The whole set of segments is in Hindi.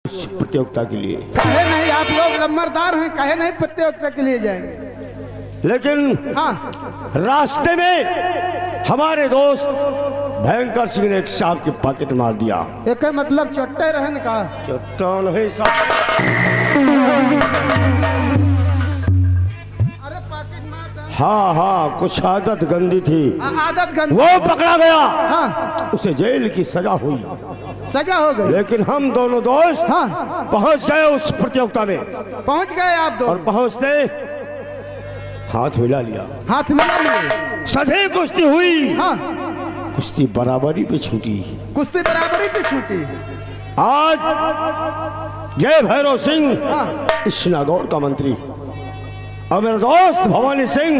उस प्रतियोगिता के लिए। कहे नहीं, आप लोग लम्बरदार हैं, कहे नहीं प्रतियोगिता के लिए जाएंगे। लेकिन हाँ, रास्ते में हमारे दोस्त भयंकर सिंह ने एक सांप की पॉकेट मार दिया। एक मतलब चट्टे रहन का चट्टा नहीं सांप। अरे पॉकेट मार। हाँ हाँ, कुछ आदत गंदी थी, आदत गंदी। वो पकड़ा गया। हाँ, उसे जेल की सजा हुई। सजा हो गई। लेकिन हम दोनों दोस्त हाँ, पहुंच गए उस प्रतियोगिता में। पहुंच गए आप दो। और पहुंचते हाथ मिला लिया, हाथ मिला लिए। सधे कुश्ती हुई। हाँ, कुश्ती बराबरी पे छूटी। कुश्ती बराबरी पे छूटी। आज जय भैरव सिंह हाँ, इस नागौर का मंत्री और मेरा दोस्त भवानी सिंह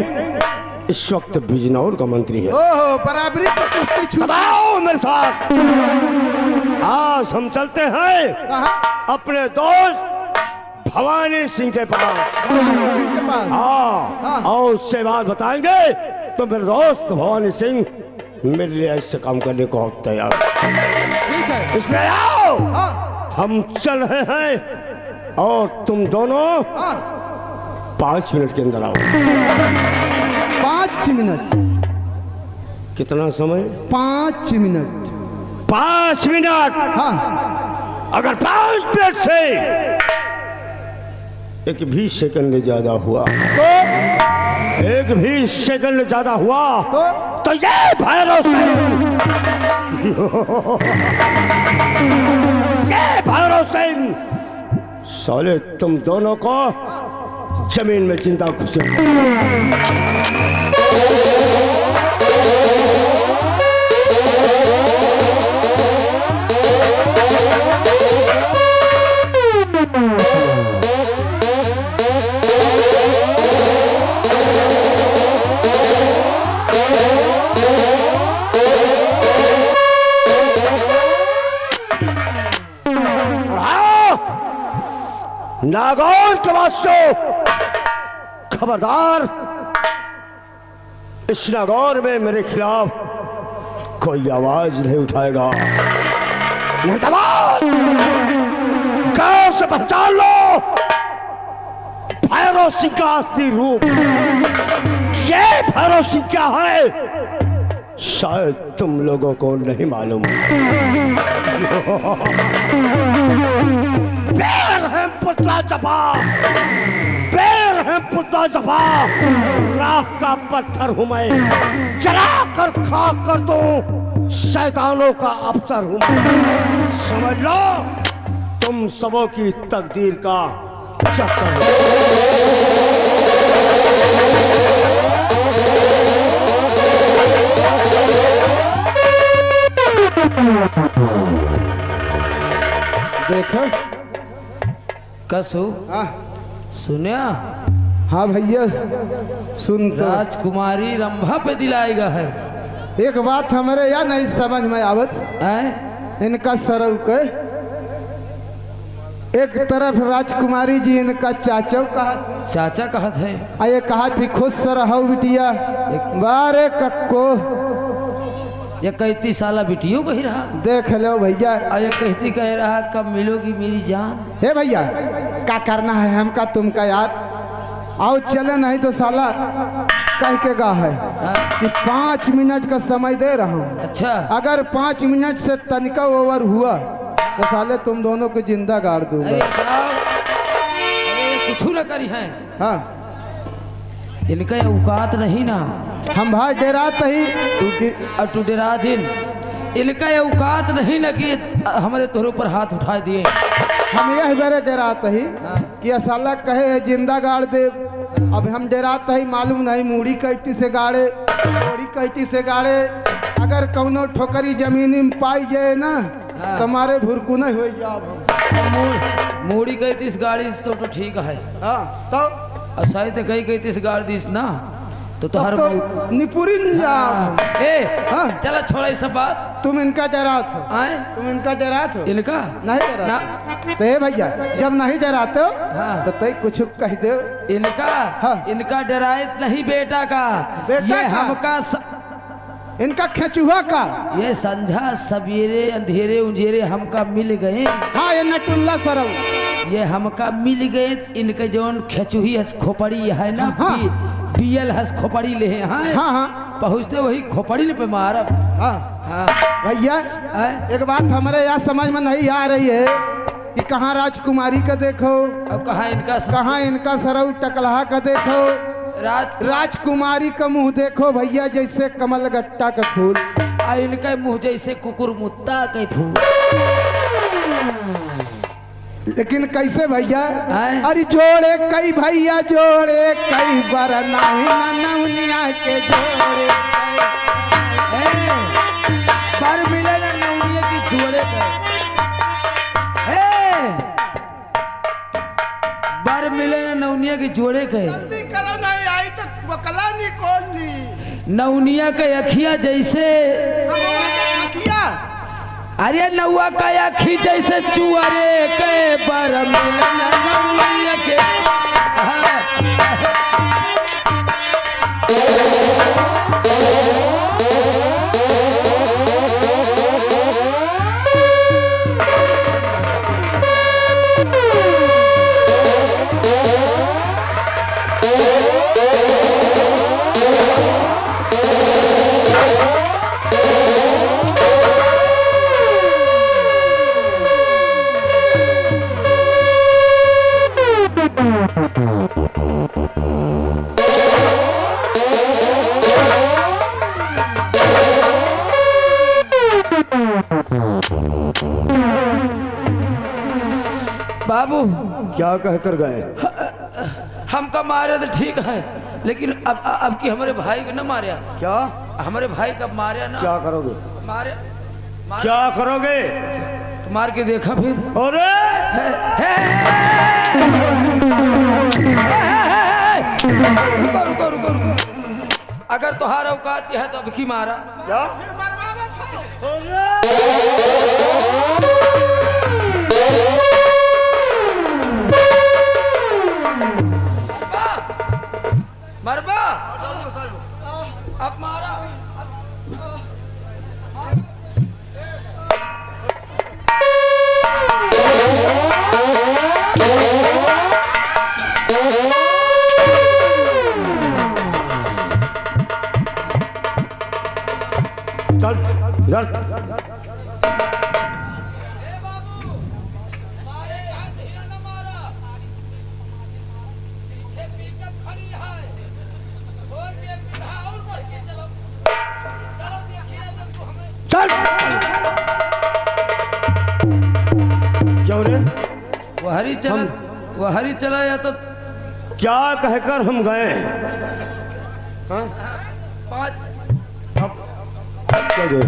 इस वक्त बिजनौर का मंत्री है। ओहो, बराबरी पे कुश्ती छूटी। आओ मेरे साथ, आज हम चलते हैं कहाँ? अपने दोस्त भवानी सिंह के पास। के पास। हाँ, और उससे बात बताएंगे तो मेरे दोस्त भवानी सिंह मेरे लिए ऐसे काम करने को तैयार। ठीक है, इसलिए आओ, हाँ, हम चल रहे हैं और तुम दोनों हाँ, 5 मिनट के अंदर आओ। 5 मिनट। कितना समय? 5 मिनट। 5 मिनट। हाँ, अगर 5 मिनट से एक भी सेकंड ज्यादा हुआ, तो एक भी सेकंड ज्यादा हुआ तो तो ये भैरव सिंह, ये भैरव सिंह साले तुम दोनों को जमीन में जिंदा घुसे। नागौर के वासियों, खबरदार, इस नागौर में मेरे खिलाफ कोई आवाज नहीं उठाएगा। नहीं तो गांव से पहचान लो भैरव सिंह का असली रूप। ये भैरव सिंह क्या है शायद तुम लोगों को नहीं मालूम। पैर है पुतला चपा, पैर है पुतला चपा, राख का पत्थर हूं मैं, जला कर खाक कर दो शैतानों का अफसर हूं मैं। समझ लो तुम सबों की तकदीर का चक्कर। देखो कसो हाँ, सुनिया, हाँ भैया सुन तो। राजकुमारी रंभा पे दिलाएगा है। एक बात हमारे या नहीं समझ में आवत। इनका सरव के एक तरफ राजकुमारी जी इनका चाचा कहा, चाचा कहत है, ये कहा थी खुश सरहु बिटिया बारे कक्को। ये कहती साला बिटियों कही रहा, देख लो भैया। ये कहती कह रहा कब मिलोगी मेरी जान। हे भैया क्या करना है हमका तुमका यार, आओ चले नहीं तो साला कह के गा है कि 5 मिनट का समय दे रहा हूँ। अच्छा, अगर 5 मिनट से तनिका ओवर हुआ तो साले तुम दोनों को जिंदा गाड़ दूंगा। अरे जाओ, अरे कुछ न करी है। हाँ, इनका ये औकात नहीं ना, हम भाई डेरात ही तू डेरा जिन, इनका ये औकात नहीं ना कि हमारे तोहरों पर हाथ उठा दिए। हम यह बेरे डेरात ही कि साला कहे जिंदा गाड़ दे। अब हम डेरात ही मालूम नहीं मूड़ी कैटी से गाड़े, मूड़ी कैटी से गाड़े। अगर कौनो ठोकरी जमीनी में पाई जाए ना तुम्हारे भुरकू नहीं हो जाओ। मूड़ी गई थी इस गाड़ी से तो ठीक है। हाँ, तो सही तो कही थी इस गाड़ी दिस ना तो हर निपुरिन जाओ। ए हाँ, चला छोड़ा ये सब बात। तुम इनका डरात हो, आए तुम इनका डरात हो। इनका नहीं डराते तो भैया जब नहीं डराते हो हाँ। तो तय कुछ कह दो। इनका हाँ। इनका डराए नहीं बेटा का, बेटा ये का? हमका इनका खेचुआ का। ये संझा सवेरे अंधेरे उंजेरे हमका मिल गए। हाँ ये नटुल्ला सरव। ये हमका मिल गए। इनके जौन खेचुही हस खोपड़ी है ना, हाँ। बियल हस खोपड़ी ले हैं। हाँ हाँ पहुँचते वही खोपड़ी पे मारब। हाँ हाँ भैया एक बात हमारे यहाँ समझ में नहीं आ रही है कि कहाँ राजकुमारी का देखो अब कहाँ इनका सरऊ टकलहा का देखो। राजकुमारी का मुंह देखो भैया जैसे कमल गट्टा का फूल, इनका मुंह जैसे कुकुर मुत्ता के फूल। लेकिन कैसे भैया? अरे जोड़े कई भैया जोड़े कई बार नहीं नौनिया के जोड़े पर मिले ना नौनिया की जोड़े बर मिले ना नौनिया के जोड़े के। जल्दी करो नहीं आई तो बकला नहीं कौन ली। नौनिया के अखिया जैसे अरे नौआ का अखी जैसे चुअरे के बर मिले ना नौनिया के। बाबू क्या कहकर गए? हमका मारे तो ठीक है, लेकिन अब की हमारे भाई को न मारे। क्या हमारे भाई का मारे ना? क्या करोगे? मारे क्या करोगे? तो मार के देखा फिर। अरे रुको रुको रुको रुको। अगर तुम्हारा औकात है तो अब की मारा। क्या? मरबा अब मारा। चल इधर। चल क्यों रे? वो हरी चला या तो क्या कहकर हम गए? क्या दे?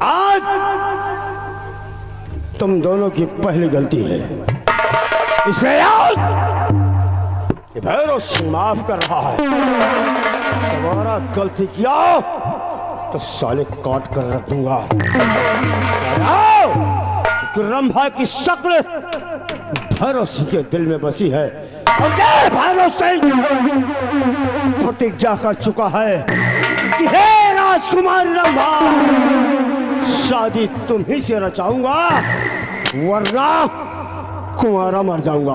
आज तुम दोनों की पहली गलती है, इसलिए आज ये भैरव सिंह माफ कर रहा है। तुम्हारा गलती किया तो साले काट कर रख दूंगा। रंभा की शक्ल भैरव सिंह के दिल में बसी है और ये भैरव सिंह प्रतिज्ञा कर चुका है कि हे राजकुमार रंभा, शादी तुम ही से रचाऊंगा वरना कुंवारा मर जाऊंगा।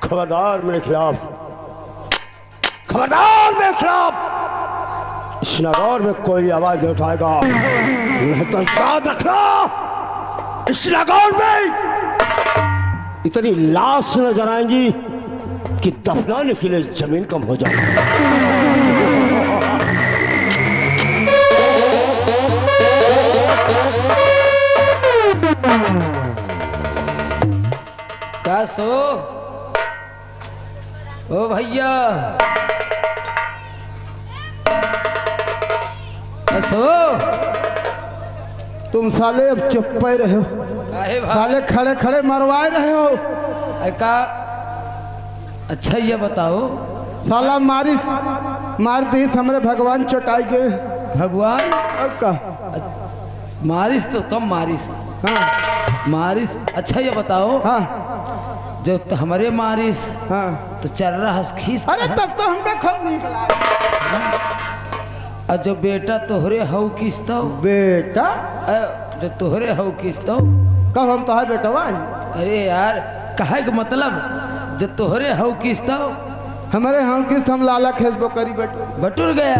खबरदार मेरे खिलाफ, खबरदार मेरे खिलाफ इस नगौर में कोई आवाज नहीं उठाएगा, नहीं तो याद रखना इस नगौर में इतनी लाश नजर आएंगी कि दफनाने के लिए जमीन कम हो जाएगी। क्या सो ओ भैया सो तुम साले अब चुप पे रहे हो, साले खड़े खड़े मरवाए रहे हो। का अच्छा ये बताओ, साला मार दी हमरे भगवान चटाई के भगवान अब का मारिस तो कम मारिस, हाँ मारिस। अच्छा ये बताओ, हाँ जो हमारे मारिस हाँ। तो चल रहा है खींच। अरे तब तो हमका खुद निकला। और जो बेटा तोहरे हऊ किस्तो, बेटा जो तोहरे हऊ किस्तो। कब हम तो है बेटवा ही? अरे यार कहे का मतलब जो तोहरे हऊ किस्तो हमारे हम किस्त हम लाला खेसबो करी बेटो। बटुर गया।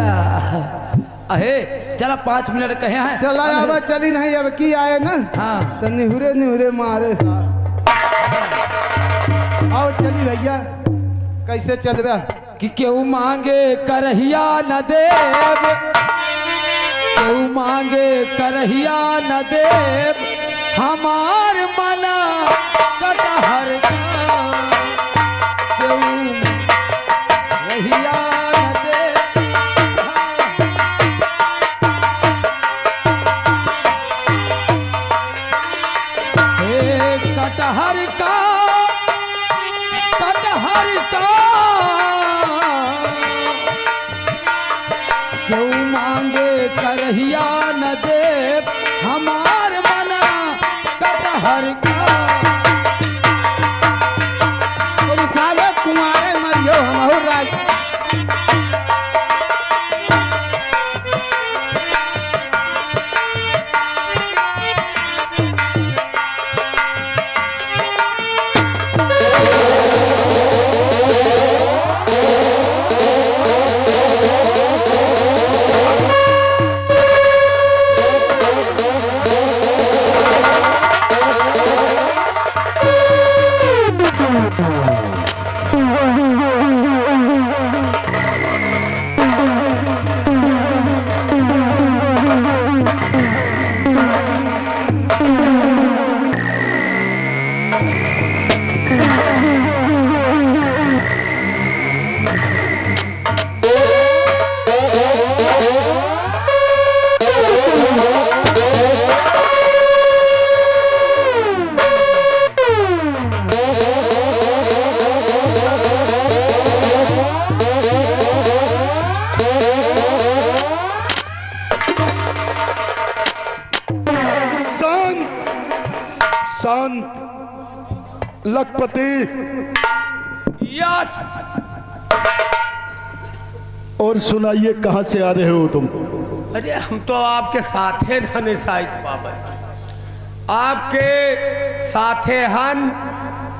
अहे चला 5 मिनट कहे हैं। चला अब चली नहीं अब की आए ना। हाँ तो निहुरे निहुरे मारे साहब। आओ चली भैया कैसे चलबे? कि क्यों मांगे करहिया न देव, क्यों मांगे करहिया न देव, हमार मना कटहर का। क्यों रहिया न देव, हे कटहर का, कटहर का। क्यों मांगे करहिया न देव, हमार मना कटहर का। तुम साले कुमारे मरियो हम राज। शांत लखपति। यस। और सुनाइए कहां से आ रहे हो तुम? अरे हम तो आपके साथे हन शाहिद बाबा, आपके साथे हन,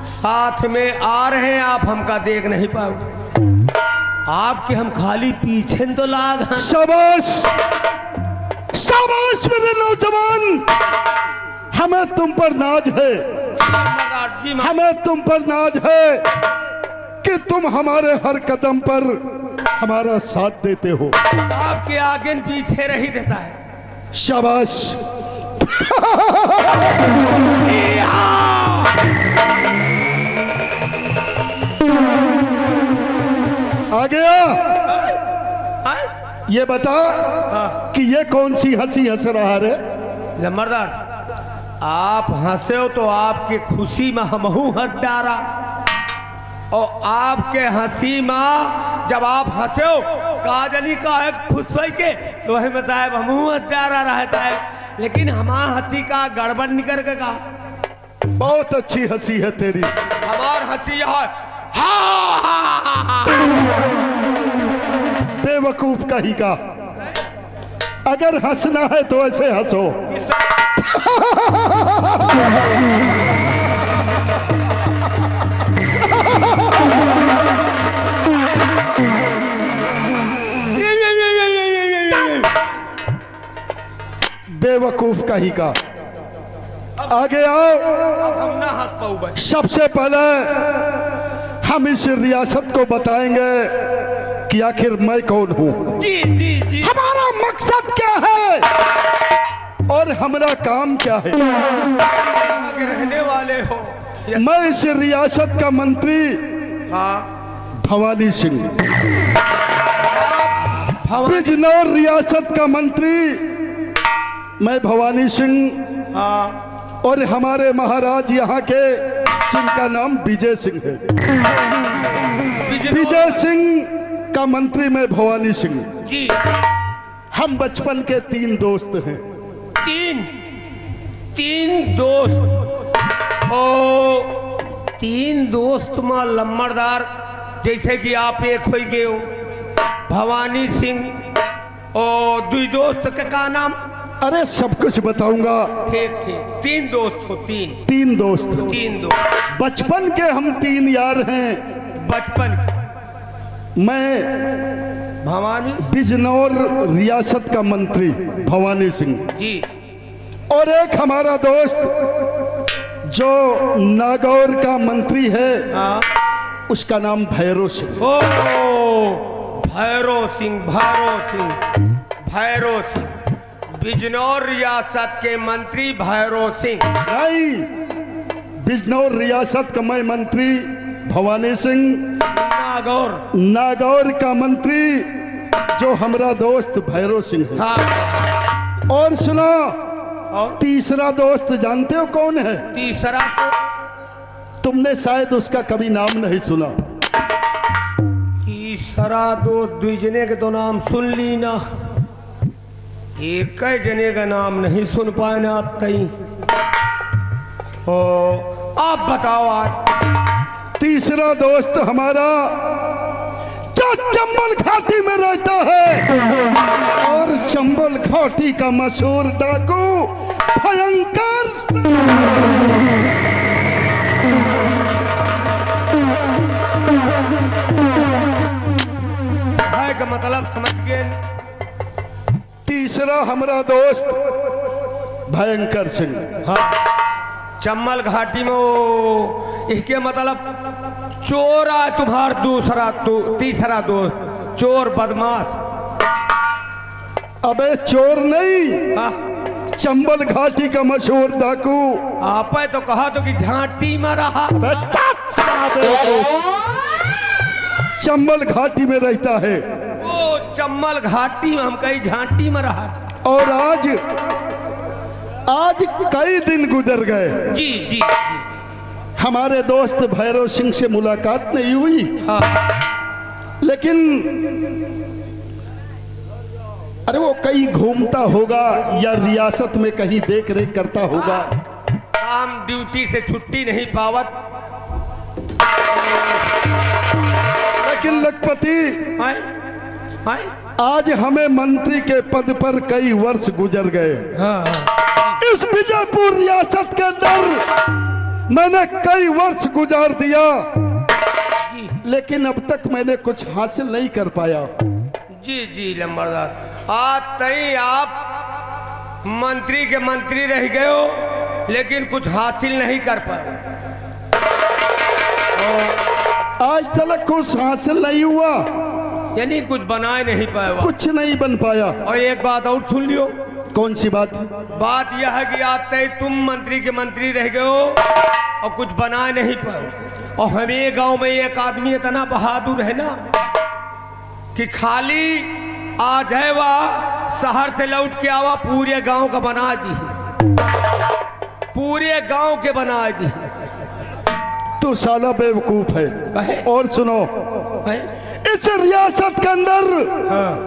साथ में आ रहे हैं आप, हमका देख नहीं पाओगे। आपके हम खाली पीछे तो लाग हैं। शाबाश शाबाश मेरे नौजवान, हमें तुम पर नाज है, हमें तुम पर नाज है कि तुम हमारे हर कदम पर हमारा साथ देते हो। आपके आगे पीछे नहीं देता है। शाबाश। आ गया। ये बता कि ये कौन सी हंसी हंस रहा रे? लंबरदार, आप हंसे हो तो आपके खुशी में हमहू हंस डारा, और आपके हंसी में जब आप हंसे हो काजली का है खुश हो के, तो वही में साहब हमहू हंस डारा रहता है, लेकिन हमारा हंसी का गड़बड़ निकल के का। बहुत अच्छी हंसी है तेरी। हमार हंसी है हा हा हा। बेवकूफ कहीं का। अगर हंसना है तो ऐसे हंसो। बेवकूफ कहीं का। आगे आओ। अब हम ना हंस पाऊ भाई। सबसे पहले हम इस रियासत को बताएंगे कि आखिर मैं कौन हूं, जी जी जी, हमारा मकसद क्या है और हमारा काम क्या है। आगे रहने वाले हो। मैं इस रियासत का मंत्री हाँ, भवानी सिंह, भवानी। बिजनौर रियासत का मंत्री मैं भवानी सिंह, हाँ, और हमारे महाराज यहाँ के जिनका नाम विजय सिंह है, विजय सिंह का मंत्री मैं भवानी सिंह। जी। हम बचपन के 3 दोस्त हैं। तीन दोस्त। ओ 3 दोस्त में लम्बरदार जैसे कि आप एक हो गए हो, भवानी सिंह और 2 दोस्त के का नाम? अरे सब कुछ बताऊंगा। ठीक 3 दोस्त हो। 3 दोस्त। 3 दोस्त। बचपन के हम 3 यार हैं। बचपन मैं भवानी बिजनौर रियासत का मंत्री भवानी सिंह जी, और एक हमारा दोस्त जो नागौर का मंत्री है, हाँ, उसका नाम भैरव सिंह। ओ भैरव सिंह बिजनौर रियासत के मंत्री भैरव सिंह। नहीं, बिजनौर रियासत का मैं मंत्री भवानी सिंह, नागौर का मंत्री जो हमारा दोस्त भैरव सिंह है। हाँ। और सुनो, और तीसरा दोस्त जानते हो कौन है? तीसरा तो तुमने शायद उसका कभी नाम नहीं सुना। तीसरा दोस्त 2 जने के तो नाम सुन ली ना, एक जने का नाम नहीं सुन पाए ना आप कहीं। ओ आप बताओ। आज तीसरा दोस्त हमारा जो चंबल घाटी में रहता है और चंबल घाटी का मशहूर डाकू भयंकर है का मतलब समझ गए। तीसरा हमारा दोस्त भयंकर सिंह। हाँ, चंबल घाटी में वो इसके मतलब चोर है तुम्हारा तीसरा दोस्त, चोर बदमाश। अबे चोर नहीं, हाँ, चंबल घाटी का मशहूर डाकू। आप तो कहा तो कि झांटी में रहा। चंबल घाटी में रहता है। वो चंबल घाटी में, हम कहीं झांटी में रहा। और आज कई दिन गुजर गए। जी जी जी। हमारे दोस्त भैरव सिंह से मुलाकात नहीं हुई। हाँ। लेकिन अरे वो कहीं घूमता होगा या रियासत में कहीं देख रेख करता होगा। काम ड्यूटी से छुट्टी नहीं पावत। लेकिन लखपति, हाय हाय, आज हमें मंत्री के पद पर कई वर्ष गुजर गए। हाँ। इस विजयपुर रियासत के अंदर मैंने कई वर्ष गुजार दिया, लेकिन अब तक मैंने कुछ हासिल नहीं कर पाया। जी जी लंबरदार, आज तई आप मंत्री के मंत्री रह गए हो, लेकिन कुछ हासिल नहीं कर पाए। आज तक कुछ हासिल नहीं हुआ, यानी कुछ बनाए नहीं पाए। कुछ नहीं बन पाया। और एक बात और सुन लियो। कौन सी बात? बात यह है कि आज तक तुम मंत्री के मंत्री रह गए हो और कुछ बनाए नहीं पाए। और हमें गांव में एक आदमी इतना बहादुर है ना कि खाली आ जाए वह शहर से लौट के आवा, पूरे गांव का बना दी, पूरे गांव के बना दी। तू साला बेवकूफ है। और सुनो, है? इस रियासत के अंदर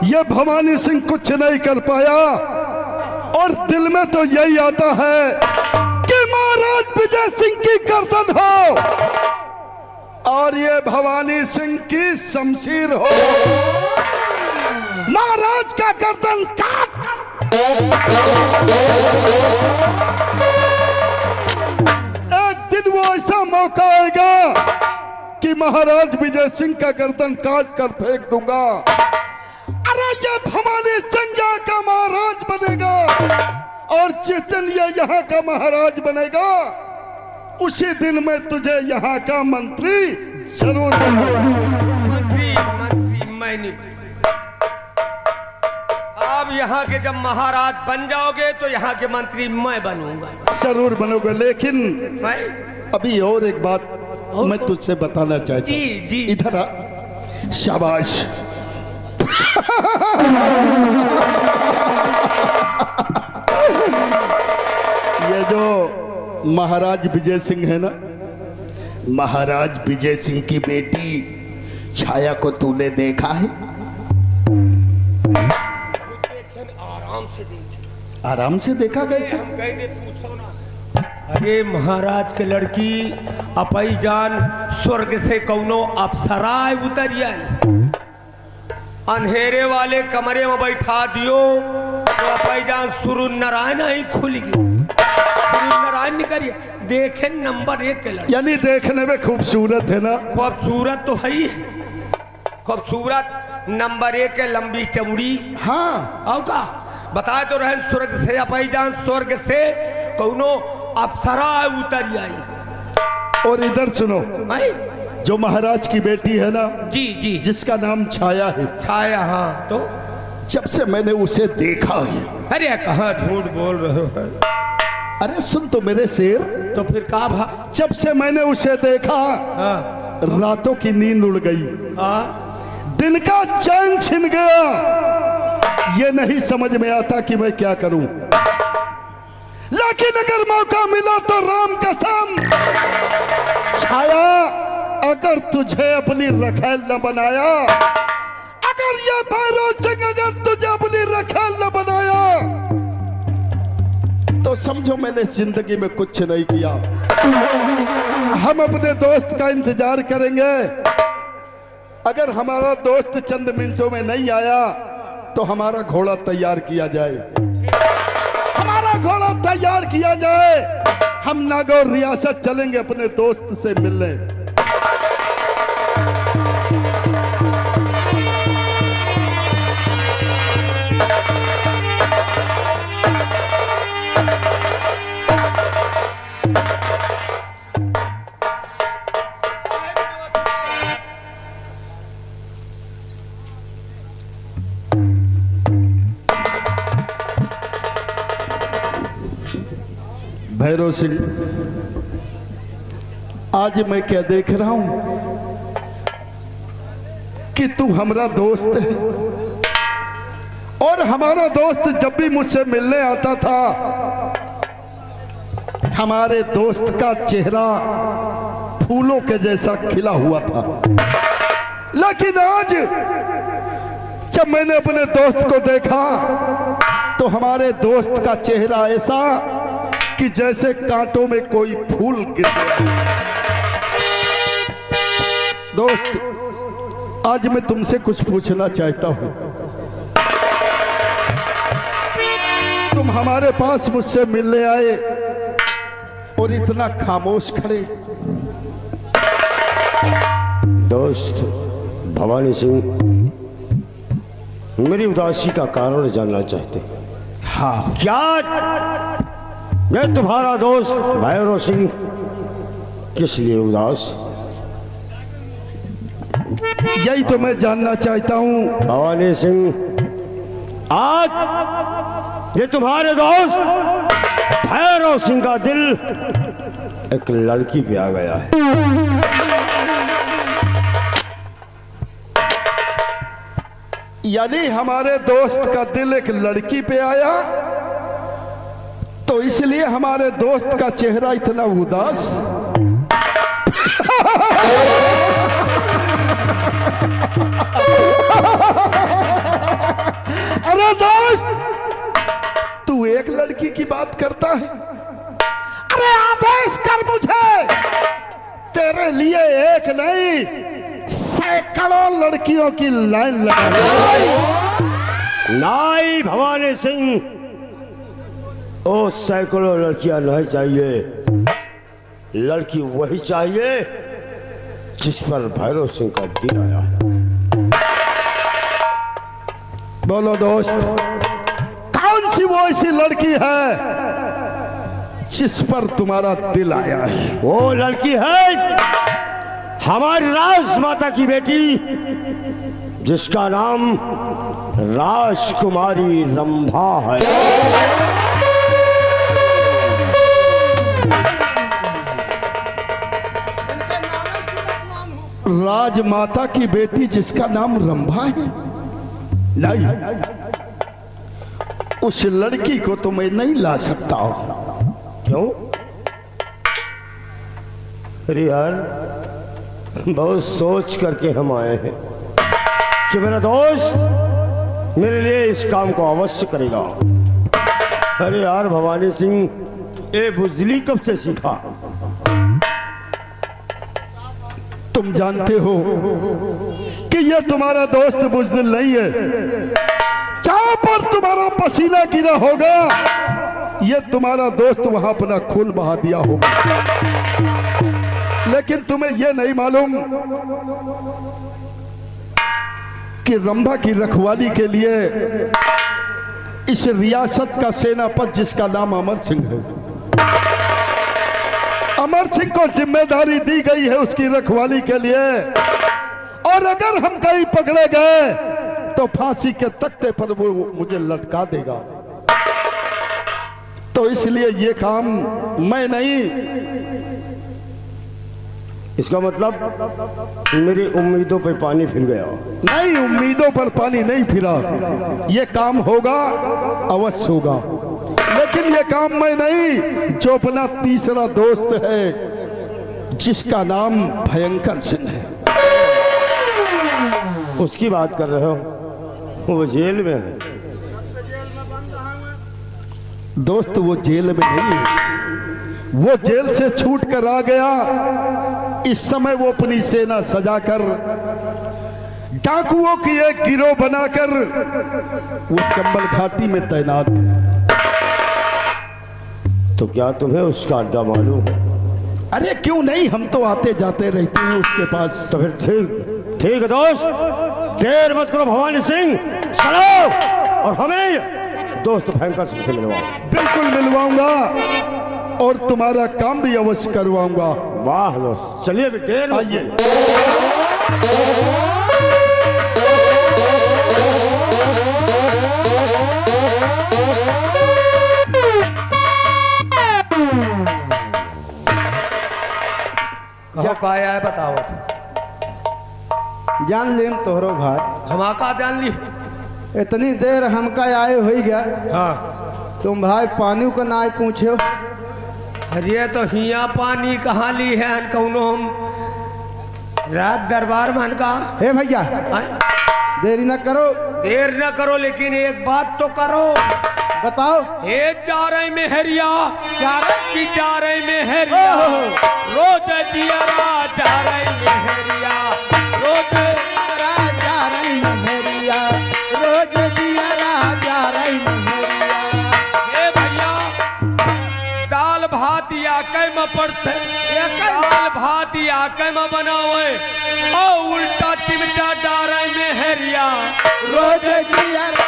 ये भवानी सिंह कुछ नहीं कर पाया, और दिल में तो यही आता है कि महाराज विजय सिंह की गर्दन हो और ये भवानी सिंह की शमशीर हो। महाराज का गर्दन काट। एक दिन वो ऐसा मौका आएगा कि महाराज विजय सिंह का गर्दन काट कर फेंक दूंगा। अरे ये भवानी सिंह का महाराज बनेगा, और जिस दिन ये यहाँ का महाराज बनेगा उसी दिन मैं तुझे यहाँ का मंत्री जरूर बनाऊंगा। मंत्री मैं नहीं। आप यहाँ के जब महाराज बन जाओगे तो यहाँ के मंत्री मैं बनूंगा। जरूर बनोगे, लेकिन मैं अभी और एक बात मैं तुझसे बताना चाहता हूँ। जी जी। इधर आ। शाबाश। ये जो महाराज विजय सिंह है ना, महाराज विजय सिंह की बेटी छाया को तूने देखा है? आराम से देख। आराम से देखा कैसे? पूछो ना। अरे महाराज के लड़की अपई जान स्वर्ग से कौनो अप्सरा उतर आई, अंधेरे वाले कमरे में बैठा दियो तो अपई जान सूर्य नारायण ही खुल गई। सूर्य नारायण निकलिए देखे नंबर 1 के लड़की, यानी देखने में खूबसूरत है ना? खूबसूरत तो है ही, खूबसूरत नंबर 1 के लंबी चमड़ी। हाँ। आओ का बताए तो रहे स्वर्ग से अपई जान स्वर्ग से कौनो अप्सरा उतर आई। और इधर सुनो, जो महाराज की बेटी है ना, जी जी, जिसका नाम छाया है। छाया, हाँ। तो जब से मैंने उसे देखा है। अरे कहाँ झूठ बोल रहे हो? अरे सुन तो मेरे शेर। तो फिर का भा? जब से मैंने उसे देखा, हाँ। रातों की नींद उड़ गई, हाँ। दिन का चैन छिन गया। ये नहीं समझ में आता कि मैं क्या करूं, लेकिन अगर मौका मिला तो राम कसम, छाया, अगर तुझे अपनी रखेल न बनाया, अगर ये भैरव सिंह अगर तुझे अपनी रखेल न बनाया, तो समझो मैंने जिंदगी में कुछ नहीं किया। हम अपने दोस्त का इंतजार करेंगे। अगर हमारा दोस्त चंद मिनटों में नहीं आया तो हमारा घोड़ा तैयार किया जाए, हमारा घोड़ा तैयार किया जाए। हम नागौर रियासत चलेंगे अपने दोस्त से मिलने। भैरव सिंह, आज मैं क्या देख रहा हूं कि तू हमारा दोस्त है, और हमारा दोस्त जब भी मुझसे मिलने आता था, हमारे दोस्त का चेहरा फूलों के जैसा खिला हुआ था। लेकिन आज जब मैंने अपने दोस्त को देखा तो हमारे दोस्त का चेहरा ऐसा कि जैसे कांटों में कोई फूल गिर गया। दोस्त, आज मैं तुमसे कुछ पूछना चाहता हूं। तुम हमारे पास मुझसे मिलने आए और इतना खामोश खड़े। दोस्त भवानी सिंह, मेरी उदासी का कारण जानना चाहते? हाँ। क्या मैं तुम्हारा दोस्त भैरव सिंह किस लिए उदास? यही तो मैं जानना चाहता हूं। भवानी सिंह, आज ये तुम्हारे दोस्त भैरव सिंह का दिल एक लड़की पे आ गया है। यानी हमारे दोस्त का दिल एक लड़की पे आया, तो इसलिए हमारे दोस्त का चेहरा इतना उदास। अरे दोस्त, तू एक लड़की की बात करता है? अरे आदेश कर मुझे, तेरे लिए एक नहीं सैकड़ों लड़कियों की लाइन लगा। नहीं भवानी सिंह, ओ सैकड़ों लड़कियां नहीं चाहिए, लड़की वही चाहिए जिस पर भैरव सिंह का दिल आया। बोलो दोस्त, कौन सी वो ऐसी लड़की है जिस पर तुम्हारा दिल आया है? वो लड़की है हमारी राजमाता की बेटी, जिसका नाम राजकुमारी रंभा है। राजमाता की बेटी जिसका नाम रंभा है? नहीं, उस लड़की को तो मैं नहीं ला सकता हूं। क्यों? अरे यार, बहुत सोच करके हम आए हैं कि मेरा दोस्त मेरे लिए इस काम को अवश्य करेगा। अरे यार भवानी सिंह, ये बुजदिली कब से सीखा? तुम जानते हो कि ये तुम्हारा दोस्त बुजदिल नहीं है। जहां पर तुम्हारा पसीना गिरा होगा, ये तुम्हारा दोस्त वहां अपना खून बहा दिया होगा। लेकिन तुम्हें यह नहीं मालूम कि रंभा की रखवाली के लिए इस रियासत का सेनापति, जिसका नाम अमर सिंह है, अमर सिंह को जिम्मेदारी दी गई है उसकी रखवाली के लिए। और अगर हम कहीं पकड़े गए तो फांसी के तख्ते पर वो मुझे लटका देगा। तो इसलिए ये काम मैं नहीं। इसका मतलब मेरी उम्मीदों पर पानी फिर गया। नहीं, उम्मीदों पर पानी नहीं फिरा। ये काम होगा, अवश्य होगा, लेकिन ये काम मैं नहीं, जो अपना तीसरा दोस्त है जिसका नाम भयंकर सिंह है। उसकी बात कर रहे हो? वो जेल में है। दोस्त वो जेल में नहीं है, वो जेल से छूट कर आ गया। इस समय वो अपनी सेना सजाकर, डाकुओं की एक गिरोह बनाकर वो चंबल घाटी में तैनात है। तो क्या तुम्हें उसका अड्डा मालूम? अरे क्यों नहीं, हम तो आते जाते रहते हैं उसके पास। तो फिर ठीक ठीक है दोस्त, देर मत करो भवानी सिंह, चलो और हमें दोस्त भयंकर सिंह से मिलवाओ। बिल्कुल मिलवाऊंगा और तुम्हारा काम भी अवश्य करवाऊंगा। वाह दोस्त, चलिए अभी देर मत आइए। कहो का आया है, बताओ। जान लेन तोहरो भाई, हम का जान ली? इतनी देर हमका आए हो गया, हाँ, तुम भाई पानी का ना पूछे। अरे तो हिया पानी कहाँ ली है? कौनो हम रात दरबार में का। हे भैया, देरी न करो। देर न करो, लेकिन एक बात तो करो। बताओ। हे जा रही मेहरिया, की जा रही मेहरिया, रोज जियरा जा रही मेहरिया, रोज जा रही मेहरिया, रोज जियरा जा रही मेहरिया। हे भैया, दाल भात या कैम पर से, दाल भात या कैम बनावे और उल्टा चिमचा डारे मेहरिया, रोज जियरा।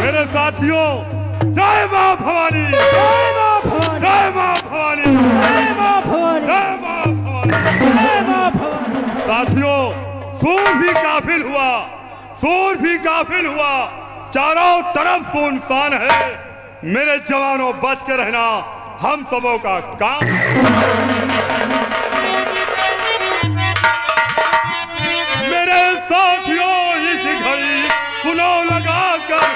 मेरे साथियों, जय मां भवानी, जय मां भवानी, जय मां भवानी, जय मां भवानी, जय मां भवानी, जय मां भवानी। साथियों, सूर भी काफिल हुआ, सूर भी काफिल हुआ, चारों तरफ सुनसान है। मेरे जवानों, बच के रहना हम सबों का काम। मेरे साथियों, इस घड़ी सुनो लगा कर,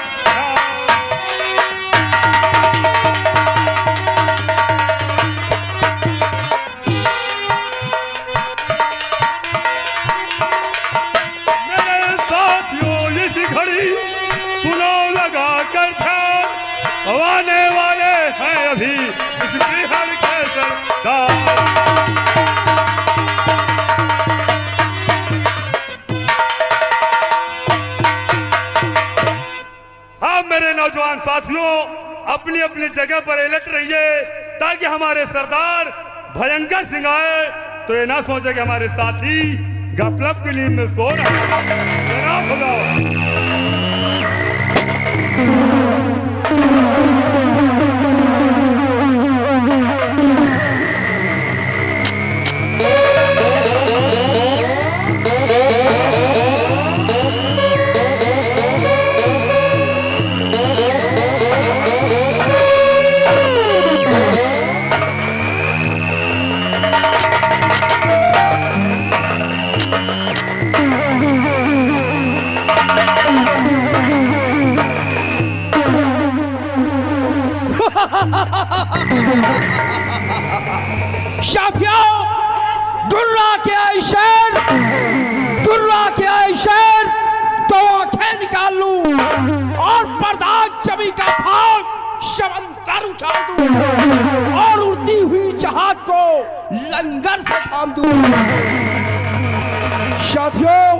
मेरे साथियों, इस घड़ी सुनो लगा कर ध्यान, आने वाले हैं अभी इस बिहार के सरदार। मेरे नौजवान साथियों, अपनी अपनी जगह पर अलर्ट रहिए, ताकि हमारे सरदार भयंकर सिंह आए तो ये ना सोचे कि हमारे साथी गपलप की नींद में सो रहे हैं। साथियों, गुर्रा के आए शेर, गुर्रा के आए शेर, तो आंखें निकाल लूं और बर्दाश्त जमी का भाग समंदर उछाल दूं और उड़ती हुई जहाज को लंगर से थाम दूं। साथियों,